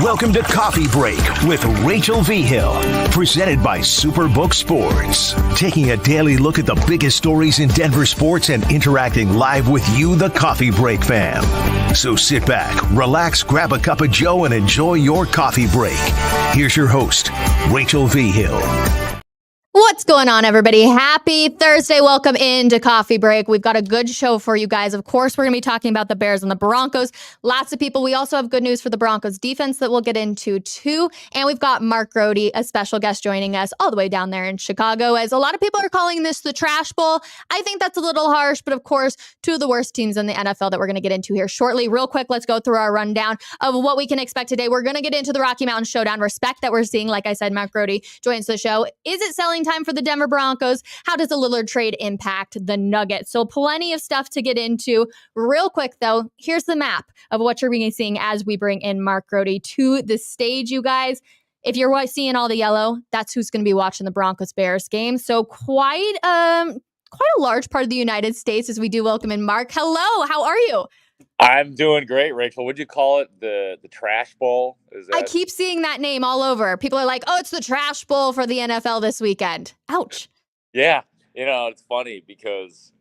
Welcome to Coffee Break with Rachel Vigil, presented by Superbook Sports. Taking a daily look at the biggest stories in Denver sports and interacting live with you, the Coffee Break fam. So sit back, relax, grab a cup of joe, and enjoy your coffee break. Here's your host, Rachel Vigil. What's going on, everybody? Happy Thursday. Welcome into Coffee Break. We've got a good show for you guys. Of course, we're going to be talking about the Bears and the Broncos. Lots of people. We also have good news for the Broncos defense that we'll get into too. And we've got Mark Grote, a special guest, joining us all the way down there in Chicago, as a lot of people are calling this the Trash Bowl. I think that's a little harsh, but of course, two of the worst teams in the NFL that we're going to get into here shortly. Real quick, let's go through our rundown of what we can expect today. We're going to get into the Rocky Mountain Showdown respect that we're seeing. Like I said, Mark Grote joins the show. Is it selling time for the Denver Broncos? How does the Lillard trade impact the Nuggets? So plenty of stuff to get into. Real quick, though, here's the map of what you're being seeing as we bring in Mark Grote to the stage, you guys. If you're seeing all the yellow, that's who's going to be watching the Broncos-Bears game. So quite a large part of the United States as we do welcome in Mark. Hello, how are you? I'm doing great, Rachel. Would you call it the Trash Bowl? I keep seeing that name all over. People are like, oh, it's the Trash Bowl for the NFL this weekend. Ouch. Yeah. It's funny because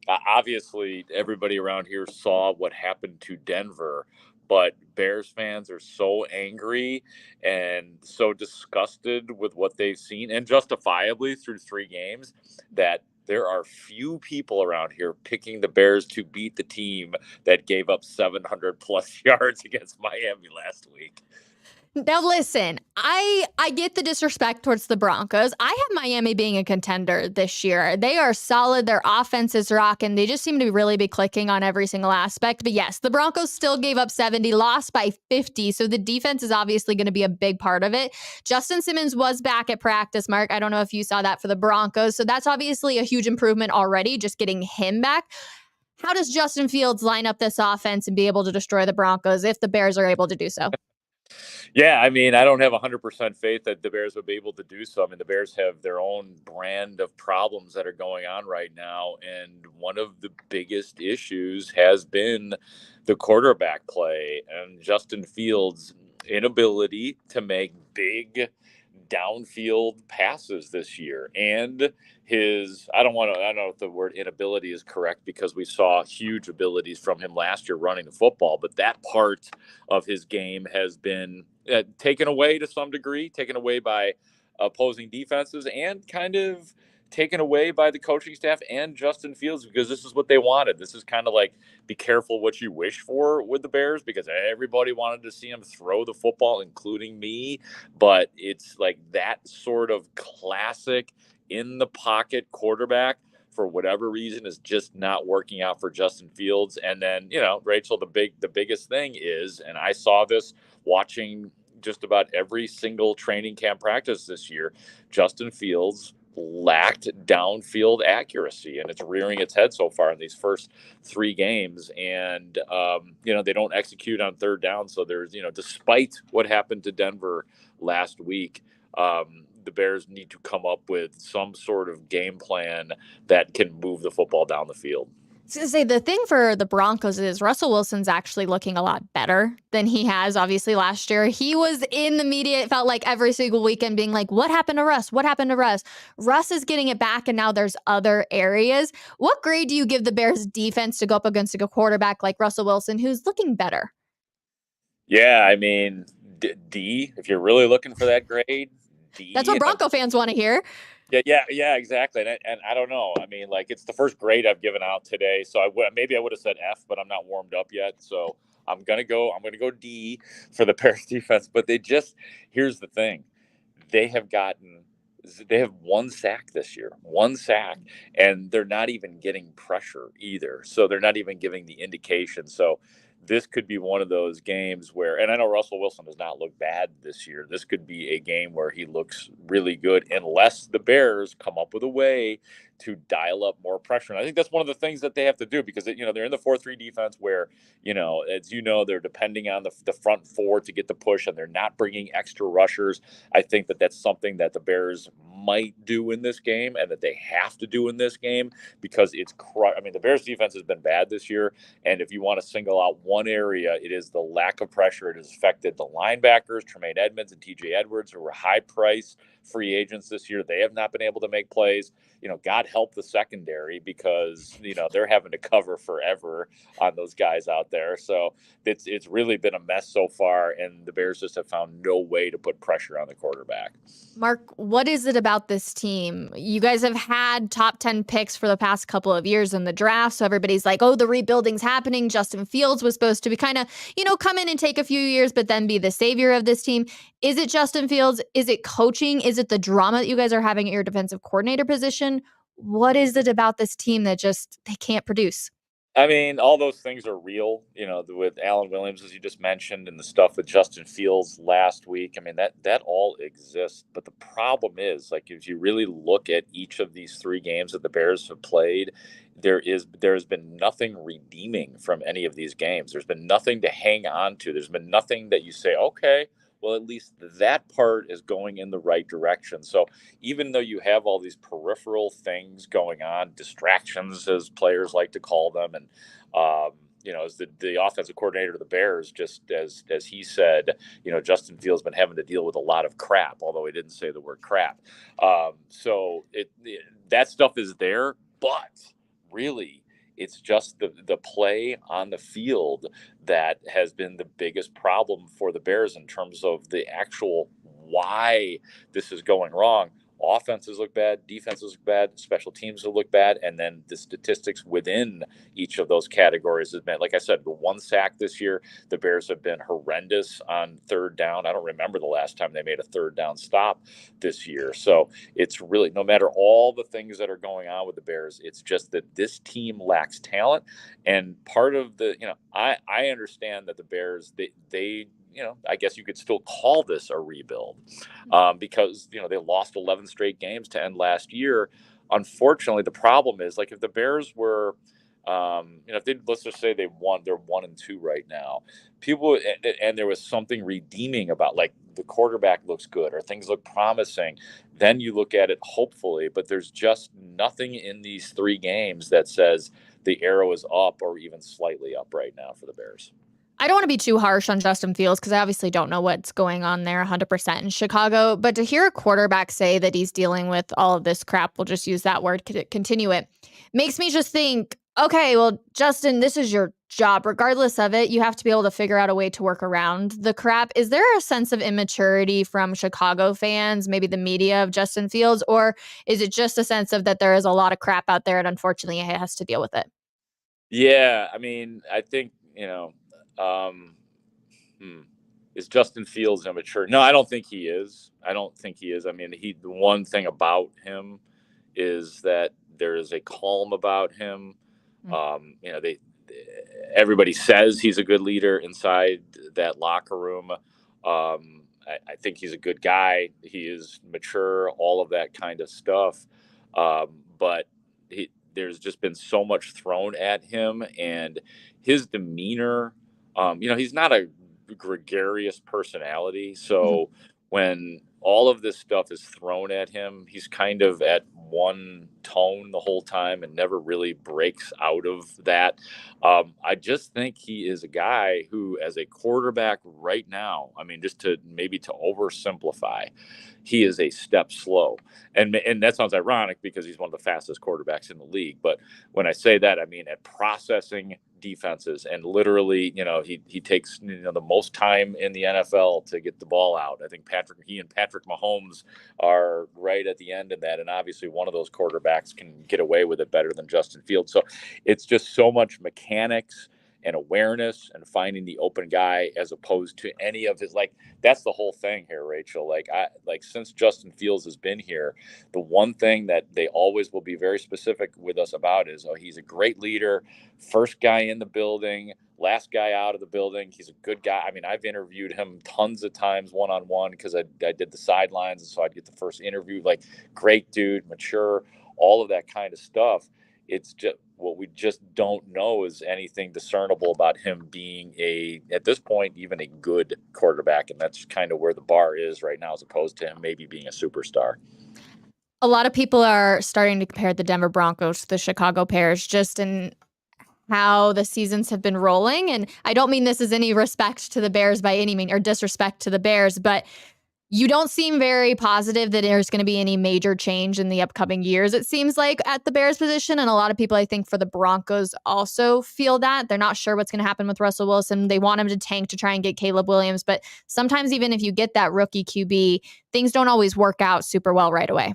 obviously everybody around here saw what happened to Denver, but Bears fans are so angry and so disgusted with what they've seen, and justifiably through 3 games, that there are few people around here picking the Bears to beat the team that gave up 700 plus yards against Miami last week. Now, listen, I get the disrespect towards the Broncos. I have Miami being a contender this year. They are solid. Their offense is rocking. They just seem to really be clicking on every single aspect. But yes, the Broncos still gave up 70, lost by 50. So the defense is obviously going to be a big part of it. Justin Simmons was back at practice, Mark. I don't know if you saw that for the Broncos. So that's obviously a huge improvement already, just getting him back. How does Justin Fields line up this offense and be able to destroy the Broncos if the Bears are able to do so? Yeah, I mean, I don't have 100% faith that the Bears will be able to do so. I mean, the Bears have their own brand of problems that are going on right now. And one of the biggest issues has been the quarterback play and Justin Fields' inability to make big downfield passes this year. And I don't know if the word inability is correct, because we saw huge abilities from him last year running the football, but that part of his game has been taken away to some degree, taken away by opposing defenses, and kind of taken away by the coaching staff and Justin Fields, because this is what they wanted. This is kind of like, be careful what you wish for with the Bears, because everybody wanted to see him throw the football, including me. But it's like that sort of classic in the pocket quarterback, for whatever reason, is just not working out for Justin Fields. And then, Rachel, the biggest thing is, and I saw this watching just about every single training camp practice this year, Justin Fields lacked downfield accuracy, and it's rearing its head so far in these first 3 games. And they don't execute on third down. So there's, despite what happened to Denver last week, the Bears need to come up with some sort of game plan that can move the football down the field. I was going to say, the thing for the Broncos is Russell Wilson's actually looking a lot better than he has, obviously, last year. He was in the media, it felt like, every single weekend being like, what happened to Russ? What happened to Russ? Russ is getting it back, and now there's other areas. What grade do you give the Bears defense to go up against a quarterback like Russell Wilson, who's looking better? Yeah, I mean, D, if you're really looking for that grade, D. That's what Bronco fans want to hear. Yeah, exactly. And I don't know. I mean, like, it's the first grade I've given out today, so maybe I would have said F, but I'm not warmed up yet. So I'm gonna go D for the Bears defense. But here's the thing, they have 1 sack this year, 1 sack, and they're not even getting pressure either. So they're not even giving the indication. So this could be one of those games where, and I know Russell Wilson does not look bad this year, this could be a game where he looks really good, unless the Bears come up with a way to dial up more pressure. And I think that's one of the things that they have to do because, they're in the 4-3 defense where, as they're depending on the front four to get the push and they're not bringing extra rushers. I think that that's something that the Bears might do in this game and that they have to do in this game because the Bears defense has been bad this year. And if you want to single out one area, it is the lack of pressure. It has affected the linebackers, Tremaine Edmonds and TJ Edwards, who were high priced free agents this year. They have not been able to make plays. God help the secondary because, they're having to cover forever on those guys out there. So it's really been a mess so far. And the Bears just have found no way to put pressure on the quarterback. Mark, what is it about this team? You guys have had top 10 picks for the past couple of years in the draft. So everybody's like, oh, the rebuilding's happening. Justin Fields was supposed to be kind of, come in and take a few years, but then be the savior of this team. Is it Justin Fields? Is it coaching? Is it the drama that you guys are having at your defensive coordinator position? What is it about this team that they can't produce? All those things are real, with Alan Williams, as you just mentioned, and the stuff with Justin Fields last week. That all exists. But the problem is, if you really look at each of these three games that the Bears have played, there has been nothing redeeming from any of these games. There's been nothing to hang on to. There's been nothing that you say, okay, well, at least that part is going in the right direction. So even though you have all these peripheral things going on, distractions, as players like to call them, and as the offensive coordinator of the Bears, just as he said, Justin Fields been having to deal with a lot of crap, although he didn't say the word crap. So that stuff is there, but really, it's just the play on the field that has been the biggest problem for the Bears in terms of the actual why this is going wrong. Offenses look bad, defenses look bad, special teams will look bad, and then the statistics within each of those categories has been, like I said, the one sack this year, the Bears have been horrendous on third down. I don't remember the last time they made a third down stop this year. So it's really, no matter all the things that are going on with the Bears, it's just that this team lacks talent. And part of I understand that the Bears, they I guess you could still call this a rebuild because, they lost 11 straight games to end last year. Unfortunately, the problem is, if the Bears were, let's just say they're 1-2 right now, and there was something redeeming about, the quarterback looks good or things look promising, then you look at it hopefully, but there's just nothing in these three games that says the arrow is up or even slightly up right now for the Bears. I don't want to be too harsh on Justin Fields because I obviously don't know what's going on there 100% in Chicago. But to hear a quarterback say that he's dealing with all of this crap, we'll just use that word to continue it, makes me just think, okay, well, Justin, this is your job. Regardless of it, you have to be able to figure out a way to work around the crap. Is there a sense of immaturity from Chicago fans, maybe the media of Justin Fields, or is it just a sense of that there is a lot of crap out there and unfortunately he has to deal with it? Yeah, I think, is Justin Fields immature? No, I don't think he is. The one thing about him is that there is a calm about him. Everybody says he's a good leader inside that locker room. I think he's a good guy. He is mature, all of that kind of stuff. But there's just been so much thrown at him, and his demeanor. He's not a gregarious personality. So when all of this stuff is thrown at him, he's kind of at one tone the whole time and never really breaks out of that. I just think he is a guy who, as a quarterback right now, just to oversimplify, he is a step slow. And that sounds ironic because he's one of the fastest quarterbacks in the league. But when I say that, I mean at processing defenses, and literally, he takes the most time in the NFL to get the ball out. I think he and Patrick Mahomes are right at the end of that, and obviously one of those quarterbacks can get away with it better than Justin Fields. So it's just so much mechanics and awareness and finding the open guy as opposed to any of his, that's the whole thing here, Rachel. Since Justin Fields has been here, the one thing that they always will be very specific with us about is, he's a great leader, first guy in the building, last guy out of the building. He's a good guy. I've interviewed him tons of times one-on-one because I did the sidelines, and so I'd get the first interview. Great dude, mature, all of that kind of stuff. It's just what we just don't know is anything discernible about him being at this point, even a good quarterback. And that's kind of where the bar is right now, as opposed to him maybe being a superstar. A lot of people are starting to compare the Denver Broncos to the Chicago Bears just in how the seasons have been rolling. And I don't mean this as any respect to the Bears by any means or disrespect to the Bears, but you don't seem very positive that there's going to be any major change in the upcoming years, it seems like, at the Bears position. And a lot of people, I think, for the Broncos also feel that. They're not sure what's going to happen with Russell Wilson. They want him to tank to try and get Caleb Williams. But sometimes even if you get that rookie QB, things don't always work out super well right away.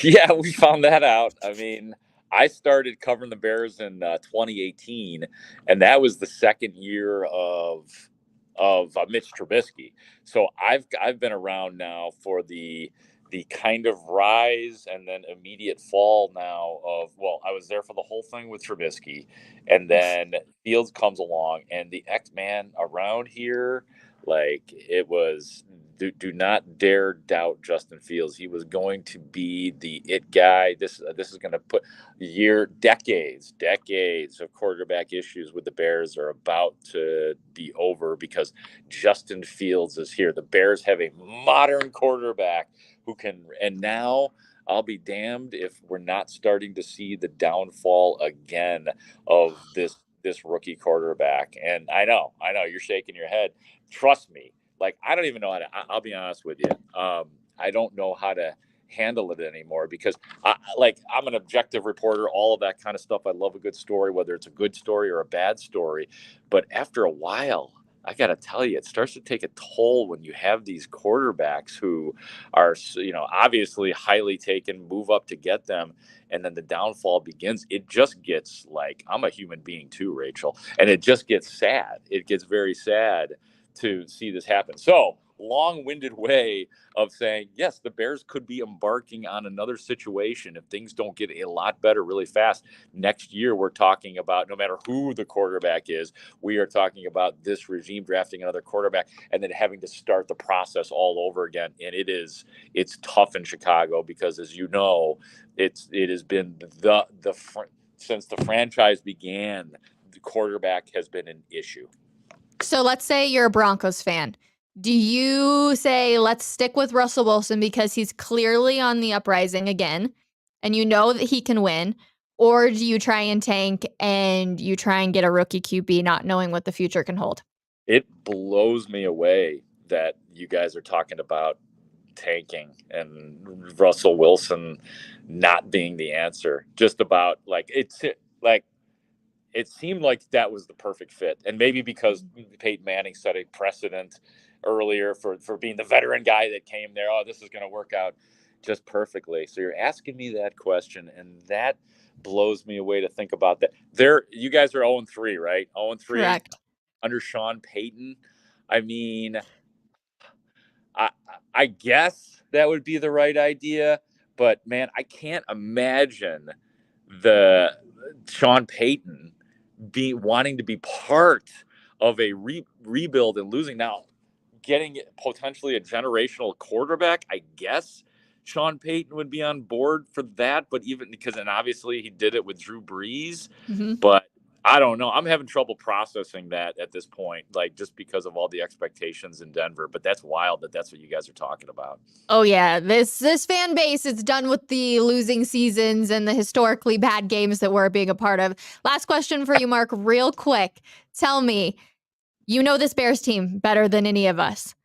Yeah, we found that out. I mean, I started covering the Bears in 2018, and that was the second year of Mitch Trubisky. So I've been around now for the kind of rise and then immediate fall now of, well, I was there for the whole thing with Trubisky, and then Fields comes along, and the X-Man around here, like, it was, do not dare doubt Justin Fields. He was going to be the it guy. This is going to put decades of quarterback issues with the Bears are about to be over because Justin Fields is here. The Bears have a modern quarterback who can, and now I'll be damned if we're not starting to see the downfall again of this rookie quarterback. And I know you're shaking your head. Trust me. Like, I don't even know how to, I'll be honest with you. I don't know how to handle it anymore because I'm an objective reporter, all of that kind of stuff. I love a good story, whether it's a good story or a bad story. But after a while, I got to tell you, it starts to take a toll when you have these quarterbacks who are, obviously highly taken, move up to get them. And then the downfall begins. It just gets like, I'm a human being too, Rachel. And it just gets sad. It gets very sad to see this happen. So, long-winded way of saying, yes, the Bears could be embarking on another situation if things don't get a lot better really fast. Next year, we're talking about, no matter who the quarterback is, we are talking about this regime drafting another quarterback and then having to start the process all over again. And it's tough in Chicago because, as you know, it has been since the franchise began, the quarterback has been an issue. So let's say you're a Broncos fan. Do you say, let's stick with Russell Wilson because he's clearly on the uprising again and you know that he can win? Or do you try and tank and you try and get a rookie QB not knowing what the future can hold? It blows me away that you guys are talking about tanking and Russell Wilson not being the answer. Just about it seemed like that was the perfect fit. And maybe because Peyton Manning set a precedent earlier for being the veteran guy that came there. Oh, this is going to work out just perfectly. So you're asking me that question, and that blows me away to think about that. You guys are 0-3, right? 0-3 Correct. under Sean Payton. I mean, I guess that would be the right idea, but man, I can't imagine the Sean Payton wanting to be part of a rebuild and losing. Now, getting potentially a generational quarterback, I guess Sean Payton would be on board for that. But even because, and obviously he did it with Drew Brees, but I don't know. I'm having trouble processing that at this point, like just because of all the expectations in Denver. But that's wild that's what you guys are talking about. Oh yeah, this fan base is done with the losing seasons and the historically bad games that we're being a part of. Last question for you, Mark, real quick. Tell me, you know this Bears team better than any of us.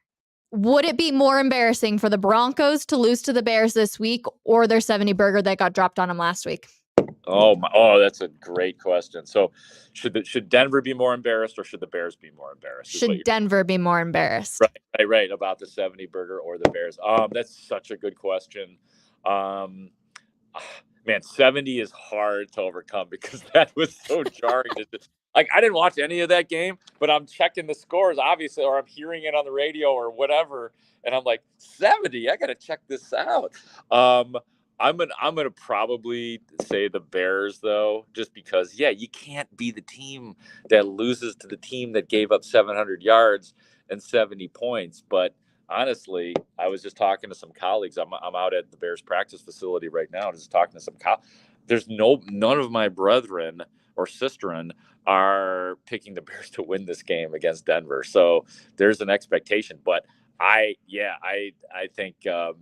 Would it be more embarrassing for the Broncos to lose to the Bears this week or their 70 burger that got dropped on them last week? Oh, that's a great question. So should Denver be more embarrassed or should the Bears be more embarrassed? Should Denver be more embarrassed? Right. About the 70 burger or the Bears. That's such a good question. Man, 70 is hard to overcome because that was so jarring. Like, I didn't watch any of that game, but I'm checking the scores, obviously, or I'm hearing it on the radio or whatever. And I'm like, 70, I got to check this out. I'm gonna probably say the Bears though, just because you can't be the team that loses to the team that gave up 700 yards and 70 points. But honestly, I was just talking to some colleagues. I'm out at the Bears practice facility right now, just talking to some there's none of my brethren or sisterin are picking the Bears to win this game against Denver. So there's an expectation, but I think I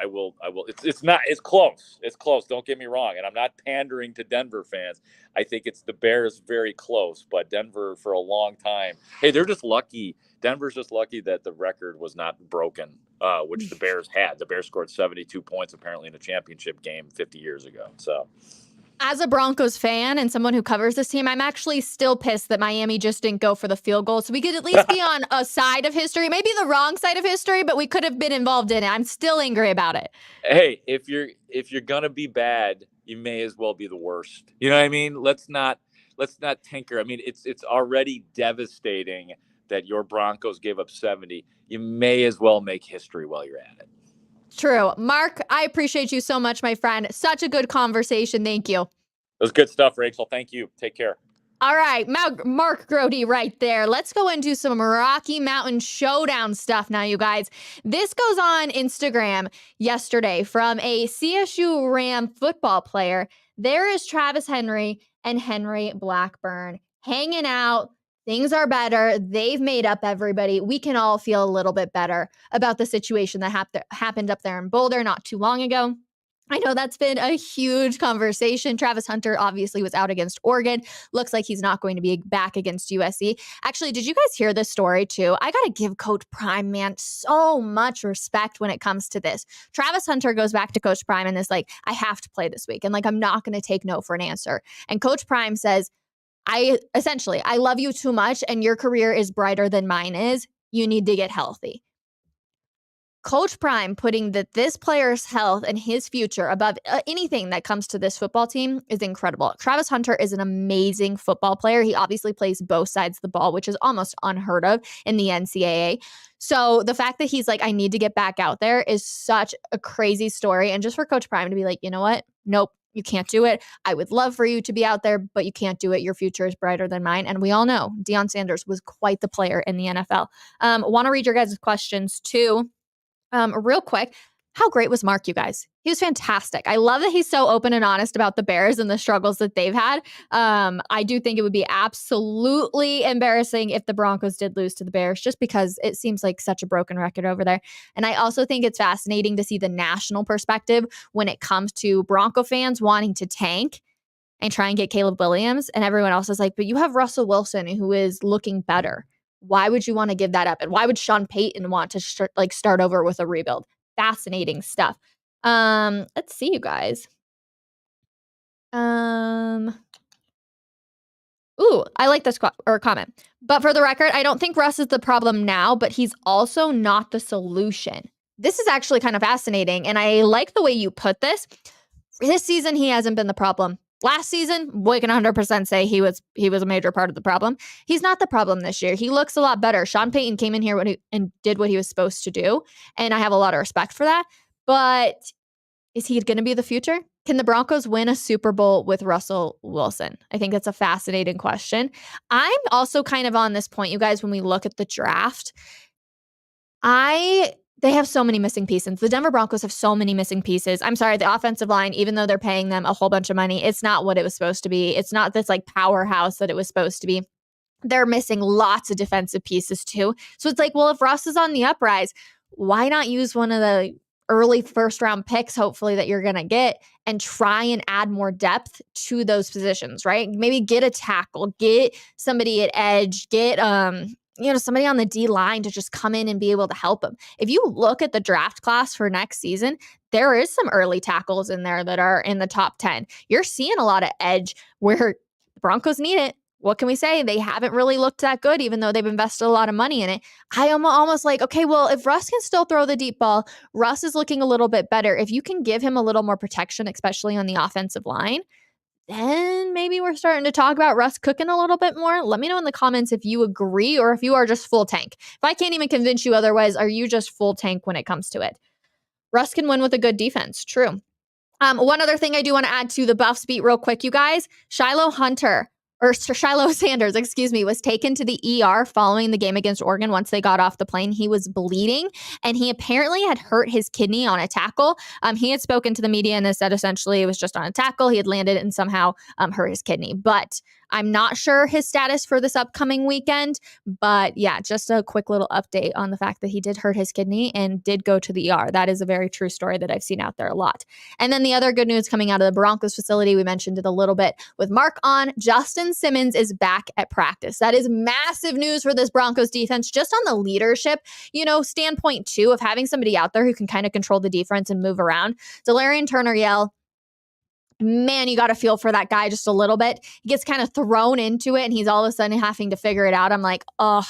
will. It's close. It's close. Don't get me wrong. And I'm not pandering to Denver fans. I think it's the Bears very close, but Denver for a long time. Hey, they're just lucky. Denver's just lucky that the record was not broken, which the Bears had. The Bears scored 72 points apparently in a championship game 50 years ago. So, as a Broncos fan and someone who covers this team, I'm actually still pissed that Miami just didn't go for the field goal. So we could at least be on a side of history, maybe the wrong side of history, but we could have been involved in it. I'm still angry about it. Hey, if you're gonna be bad, you may as well be the worst. You know what I mean? Let's not tinker. I mean, it's already devastating that your Broncos gave up 70. You may as well make history while you're at it. True. Mark, I appreciate you so much, my friend. Such a good conversation. Thank you. It was good stuff, Rachel. Thank you. Take care. All right, Mark Grote right there. Let's go into some Rocky Mountain Showdown stuff now, you guys. This goes on Instagram yesterday from a CSU Ram football player. There is Travis Henry and Henry Blackburn hanging out. Things are better. They've made up everybody. We can all feel a little bit better about the situation that happened up there in Boulder not too long ago. I know that's been a huge conversation. Travis Hunter obviously was out against Oregon. Looks like he's not going to be back against USC. Actually, did you guys hear this story too? I got to give Coach Prime, man, so much respect when it comes to this. Travis Hunter goes back to Coach Prime and is like, I have to play this week. And like, I'm not going to take no for an answer. And Coach Prime says, I love you too much and your career is brighter than mine is. You need to get healthy. Coach Prime putting this player's health and his future above anything that comes to this football team is incredible. Travis Hunter is an amazing football player. He obviously plays both sides of the ball, which is almost unheard of in the NCAA. So the fact that he's like, I need to get back out there is such a crazy story. And just for Coach Prime to be like, you know what? Nope, you can't do it. I would love for you to be out there, but you can't do it. Your future is brighter than mine. And we all know Deion Sanders was quite the player in the NFL. Want to read your guys' questions too. Real quick, how great was Mark, you guys? He was fantastic. I love that he's so open and honest about the Bears and the struggles that they've had. I do think it would be absolutely embarrassing if the Broncos did lose to the Bears, just because it seems like such a broken record over there. And I also think it's fascinating to see the national perspective when it comes to Bronco fans wanting to tank and try and get Caleb Williams. And everyone else is like, but you have Russell Wilson, who is looking better. Why would you want to give that up? And why would Sean Payton want to start over with a rebuild? Fascinating stuff. Let's see, you guys. Ooh, I like this comment. But for the record, I don't think Russ is the problem now, but he's also not the solution. This is actually kind of fascinating, and I like the way you put this. This season, he hasn't been the problem. Last season, we can 100% say he was a major part of the problem. He's not the problem this year. He looks a lot better. Sean Payton came in here and did what he was supposed to do, and I have a lot of respect for that. But is he going to be the future? Can the Broncos win a Super Bowl with Russell Wilson? I think that's a fascinating question. I'm also kind of on this point, you guys, when we look at the draft. They have so many missing pieces. The Denver Broncos have so many missing pieces. I'm sorry, the offensive line, even though they're paying them a whole bunch of money, it's not what it was supposed to be. It's not this like powerhouse that it was supposed to be. They're missing lots of defensive pieces too. So it's like, well, if Russ is on the uprise, why not use one of the early first round picks, hopefully, that you're going to get and try and add more depth to those positions, right? Maybe get a tackle, get somebody at edge, get, somebody on the D line to just come in and be able to help them. If you look at the draft class for next season, there is some early tackles in there that are in the top 10. You're seeing a lot of edge where the Broncos need it. What can we say? They haven't really looked that good, even though they've invested a lot of money in it. I am almost like, okay, well, if Russ can still throw the deep ball, Russ is looking a little bit better. If you can give him a little more protection, especially on the offensive line, then maybe we're starting to talk about Russ cooking a little bit more. Let me know in the comments if you agree or if you are just full tank. If I can't even convince you otherwise, are you just full tank when it comes to it? Russ can win with a good defense. True. One other thing I do want to add to the Buffs beat real quick, you guys. Shiloh Hunter or Shiloh Sanders, excuse me, was taken to the ER following the game against Oregon. Once they got off the plane, he was bleeding, and he apparently had hurt his kidney on a tackle. He had spoken to the media and said essentially it was just on a tackle. He had landed and somehow hurt his kidney. But I'm not sure his status for this upcoming weekend. But yeah, just a quick little update on the fact that he did hurt his kidney and did go to the ER. That is a very true story that I've seen out there a lot. And then the other good news coming out of the Broncos facility, we mentioned it a little bit with Mark on, Justin Simmons is back at practice. That is massive news for this Broncos defense, just on the leadership, standpoint too, of having somebody out there who can kind of control the defense and move around. Delarian Turner-Yell, man, you got to feel for that guy just a little bit. He gets kind of thrown into it and he's all of a sudden having to figure it out. I'm like, oh,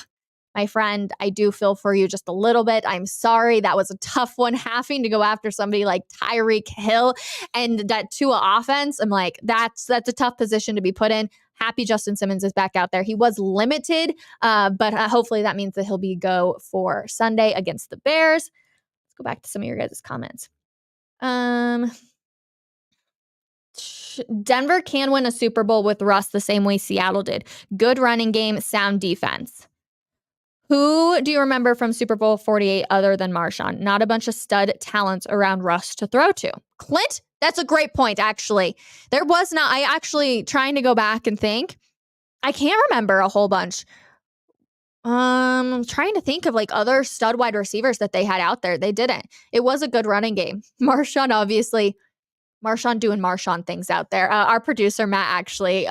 my friend, I do feel for you just a little bit. I'm sorry. That was a tough one, having to go after somebody like Tyreek Hill and that Tua offense. I'm like, that's a tough position to be put in. Happy Justin Simmons is back out there. He was limited, but hopefully that means that he'll be go for Sunday against the Bears. Let's go back to some of your guys' comments. Denver can win a Super Bowl with Russ the same way Seattle did. Good running game, sound defense. Who do you remember from Super Bowl 48 other than Marshawn? Not a bunch of stud talents around Russ to throw to. Clint? That's a great point, actually. There was not. I actually, trying to go back and think, I can't remember a whole bunch. I'm trying to think of like other stud wide receivers that they had out there. They didn't. It was a good running game. Marshawn, obviously. Marshawn doing Marshawn things out there. Our producer, Matt, actually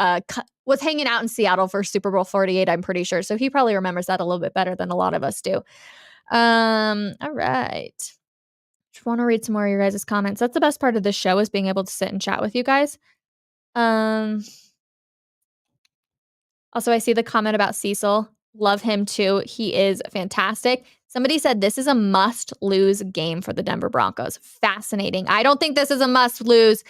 was hanging out in Seattle for Super Bowl 48, I'm pretty sure. So he probably remembers that a little bit better than a lot of us do. All right. Just want to read some more of your guys' comments. That's the best part of this show, is being able to sit and chat with you guys. Also, I see the comment about Cecil. Love him too. He is fantastic. Somebody said this is a must-lose game for the Denver Broncos. Fascinating. I don't think this is a must-lose.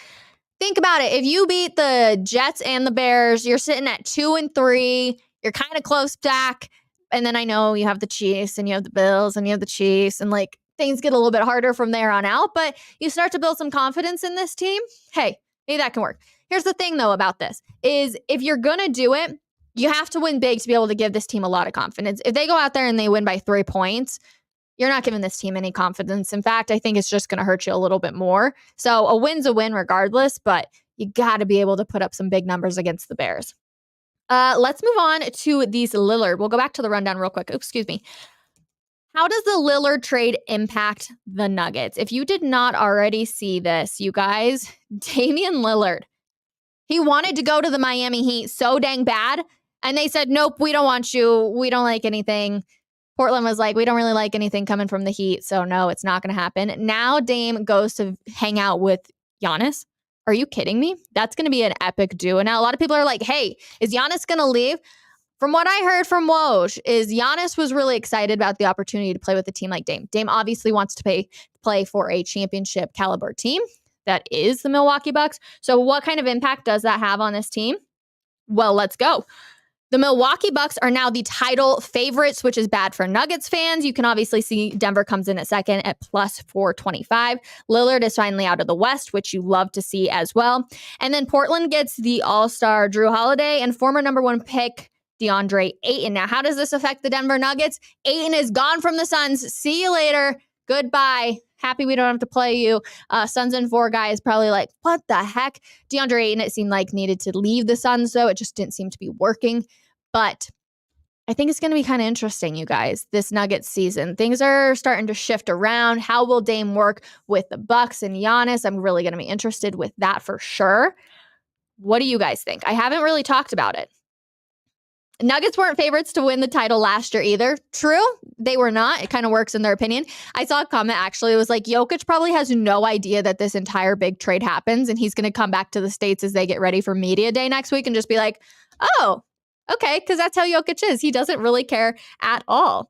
Think about it. If you beat the Jets and the Bears, you're sitting at 2-3. You're kind of close back. And then I know you have the Chiefs and you have the Bills and you have the Chiefs, and like things get a little bit harder from there on out, but you start to build some confidence in this team. Hey, maybe that can work. Here's the thing though about this is if you're going to do it, you have to win big to be able to give this team a lot of confidence. If they go out there and they win by 3 points, you're not giving this team any confidence. In fact, I think it's just going to hurt you a little bit more. So a win's a win regardless, but you got to be able to put up some big numbers against the Bears. Let's move on to these Lillard. We'll go back to the rundown real quick. Excuse me. How does the Lillard trade impact the Nuggets? If you did not already see this, you guys, Damian Lillard, he wanted to go to the Miami Heat so dang bad. And they said, nope, we don't want you. We don't like anything. Portland was like, we don't really like anything coming from the Heat. So no, it's not going to happen. Now Dame goes to hang out with Giannis. Are you kidding me? That's going to be an epic duo. Now, a lot of people are like, hey, is Giannis going to leave? From what I heard from Woj, is Giannis was really excited about the opportunity to play with a team like Dame. Dame obviously wants to play for a championship caliber team. That is the Milwaukee Bucks. So what kind of impact does that have on this team? Well, let's go. The Milwaukee Bucks are now the title favorites, which is bad for Nuggets fans. You can obviously see Denver comes in at second at plus 425. Lillard is finally out of the West, which you love to see as well. And then Portland gets the all-star Drew Holiday and former number 1 pick DeAndre Ayton. Now, how does this affect the Denver Nuggets? Ayton is gone from the Suns. See you later. Goodbye. Happy we don't have to play you. Suns and 4 guys probably like, what the heck? DeAndre Ayton, it seemed like, needed to leave the Suns, though. It just didn't seem to be working. But I think it's going to be kind of interesting, you guys, this Nuggets season. Things are starting to shift around. How will Dame work with the Bucks and Giannis? I'm really going to be interested with that for sure. What do you guys think? I haven't really talked about it. Nuggets weren't favorites to win the title last year either. True, they were not. It kind of works in their opinion. I saw a comment actually. It was like, Jokic probably has no idea that this entire big trade happens, and he's going to come back to the States as they get ready for media day next week and just be like, oh, okay, because that's how Jokic is. He doesn't really care at all.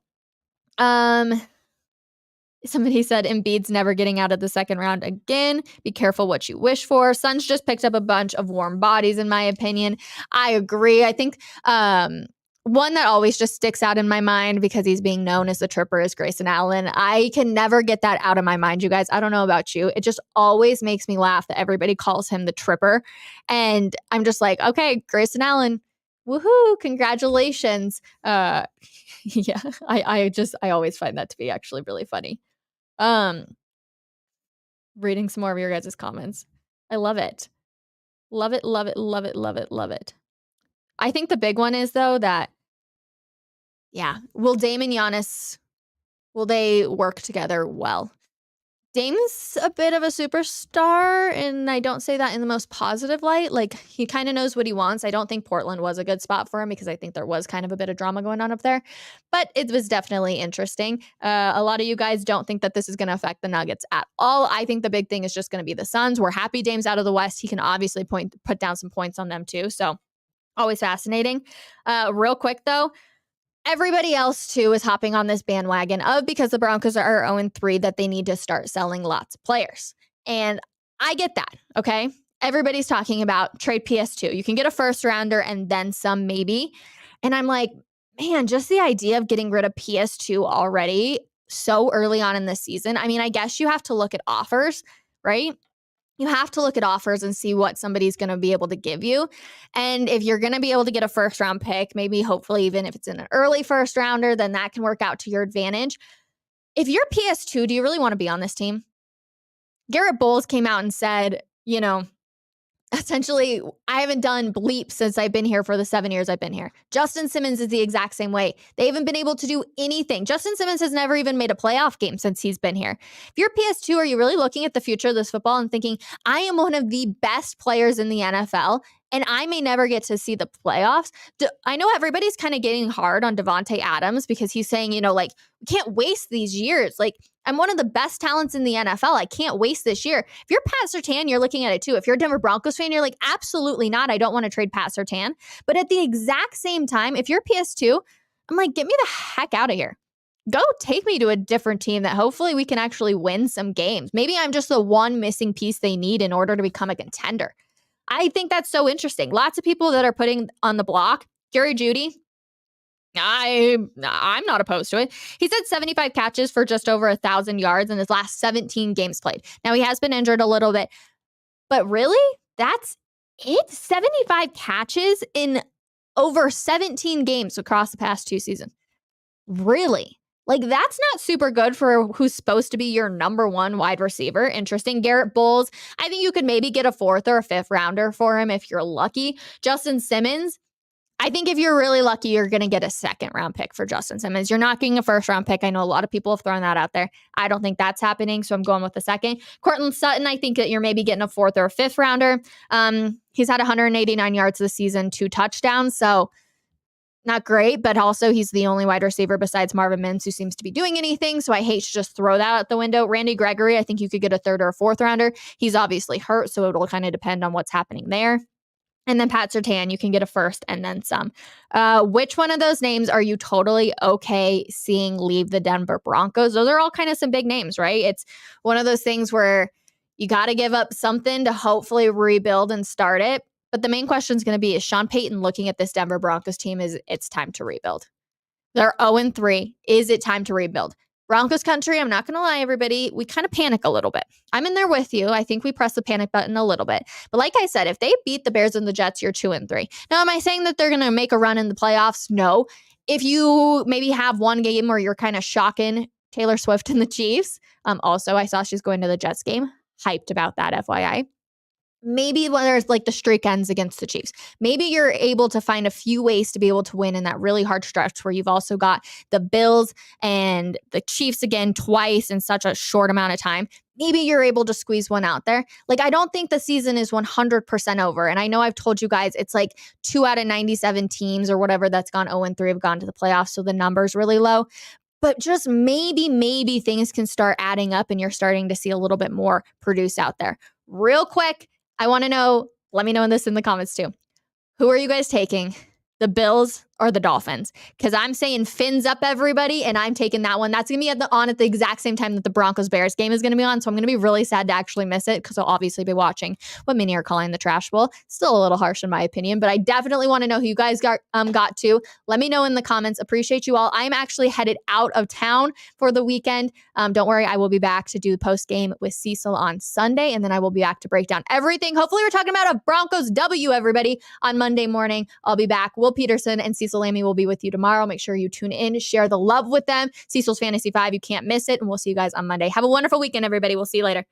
Somebody said Embiid's never getting out of the second round again. Be careful what you wish for. Suns just picked up a bunch of warm bodies, in my opinion. I agree. I think one that always just sticks out in my mind because he's being known as the Tripper is Grayson Allen. I can never get that out of my mind, you guys. I don't know about you. It just always makes me laugh that everybody calls him the Tripper. And I'm just like, okay, Grayson Allen, Woohoo! Congratulations. Yeah, I always find that to be actually really funny. Um, reading some more of your guys' comments. I love it. Love it, love it, love it, love it, love it. I think the big one is though that, yeah, will Dame and Giannis, will they work together well? Dame's a bit of a superstar, and I don't say that in the most positive light. Like, he kind of knows what he wants. I don't think Portland was a good spot for him because I think there was kind of a bit of drama going on up there. But it was definitely interesting. A lot of you guys don't think that this is going to affect the Nuggets at all. I think the big thing is just going to be the Suns. We're happy Dame's out of the West. He can obviously put down some points on them too. So always fascinating. Real quick though, everybody else too is hopping on this bandwagon of, because the Broncos are 0-3, that they need to start selling lots of players. And I get that, okay? Everybody's talking about trade PS2. You can get a first rounder and then some maybe. And I'm like, man, just the idea of getting rid of PS2 already so early on in the season. I mean, I guess you have to look at offers, right? You have to look at offers and see what somebody's going to be able to give you. And if you're going to be able to get a first round pick, maybe hopefully even if it's in an early first rounder, then that can work out to your advantage. If you're PS2, do you really want to be on this team? Garrett Bowles came out and said, essentially, I haven't done bleep since I've been here for the 7 years I've been here. Justin Simmons is the exact same way. They haven't been able to do anything. Justin Simmons has never even made a playoff game since he's been here. If you're PS2, are you really looking at the future of this football and thinking, I am one of the best players in the NFL and I may never get to see the playoffs? I know everybody's kind of getting hard on Devontae Adams because he's saying, we can't waste these years. Like, I'm one of the best talents in the NFL. I can't waste this year. If you're Pat Surtain, you're looking at it too. If you're a Denver Broncos fan, you're like, absolutely not. I don't want to trade Pat Surtain. But at the exact same time, if you're PS2, I'm like, get me the heck out of here. Go take me to a different team that hopefully we can actually win some games. Maybe I'm just the one missing piece they need in order to become a contender. I think that's so interesting. Lots of people that are putting on the block. Jerry Jeudy, I'm not opposed to it. He's had 75 catches for just over 1,000 yards in his last 17 games played. Now, he has been injured a little bit, but really, that's it? 75 catches in over 17 games across the past 2 seasons. Really? Like, that's not super good for who's supposed to be your number one wide receiver. Interesting. Garrett Bowles, I think you could maybe get a 4th or a 5th rounder for him if you're lucky. Justin Simmons, I think if you're really lucky, you're going to get a 2nd round pick for Justin Simmons. You're not getting a 1st round pick. I know a lot of people have thrown that out there. I don't think that's happening, so I'm going with the 2nd. Courtland Sutton, I think that you're maybe getting a 4th or a 5th rounder. He's had 189 yards this season, 2 touchdowns, so not great, but also he's the only wide receiver besides Marvin Mims who seems to be doing anything, so I hate to just throw that out the window. Randy Gregory, I think you could get a 3rd or a 4th rounder. He's obviously hurt, so it'll kind of depend on what's happening there. And then Pat Surtain, you can get a 1st and then some. Which one of those names are you totally okay seeing leave the Denver Broncos? Those are all kind of some big names, right? It's one of those things where you got to give up something to hopefully rebuild and start it. But the main question is going to be, is Sean Payton looking at this Denver Broncos team as it's time to rebuild? They're 0-3. Is it time to rebuild? Broncos country, I'm not going to lie, everybody, we kind of panic a little bit. I'm in there with you. I think we press the panic button a little bit. But like I said, if they beat the Bears and the Jets, you're 2-3. Now, am I saying that they're going to make a run in the playoffs? No. If you maybe have one game where you're kind of shocking Taylor Swift and the Chiefs. Also, I saw she's going to the Jets game. Hyped about that, FYI. Maybe when there's like the streak ends against the Chiefs, maybe you're able to find a few ways to be able to win in that really hard stretch where you've also got the Bills and the Chiefs again twice in such a short amount of time. Maybe you're able to squeeze one out there. Like, I don't think the season is 100% over. And I know I've told you guys it's like 2 out of 97 teams or whatever that's gone 0-3 have gone to the playoffs. So the number's really low. But just maybe things can start adding up and you're starting to see a little bit more produce out there. Real quick, I want to know, let me know this in the comments too. Who are you guys taking? The Bills or the Dolphins, because I'm saying fins up, everybody, and I'm taking that one. That's going to be on at the exact same time that the Broncos-Bears game is going to be on, so I'm going to be really sad to actually miss it, because I'll obviously be watching what many are calling the Trash Bowl. Still a little harsh in my opinion, but I definitely want to know who you guys got to. Let me know in the comments. Appreciate you all. I'm actually headed out of town for the weekend. Don't worry, I will be back to do the post-game with Cecil on Sunday, and then I will be back to break down everything. Hopefully we're talking about a Broncos W, everybody, on Monday morning. I'll be back. Will Peterson and Cecil Lamy will be with you tomorrow. Make sure you tune in, share the love with them. Cecil's Fantasy 5, you can't miss it, and we'll see you guys on Monday. Have a wonderful weekend, everybody. We'll see you later.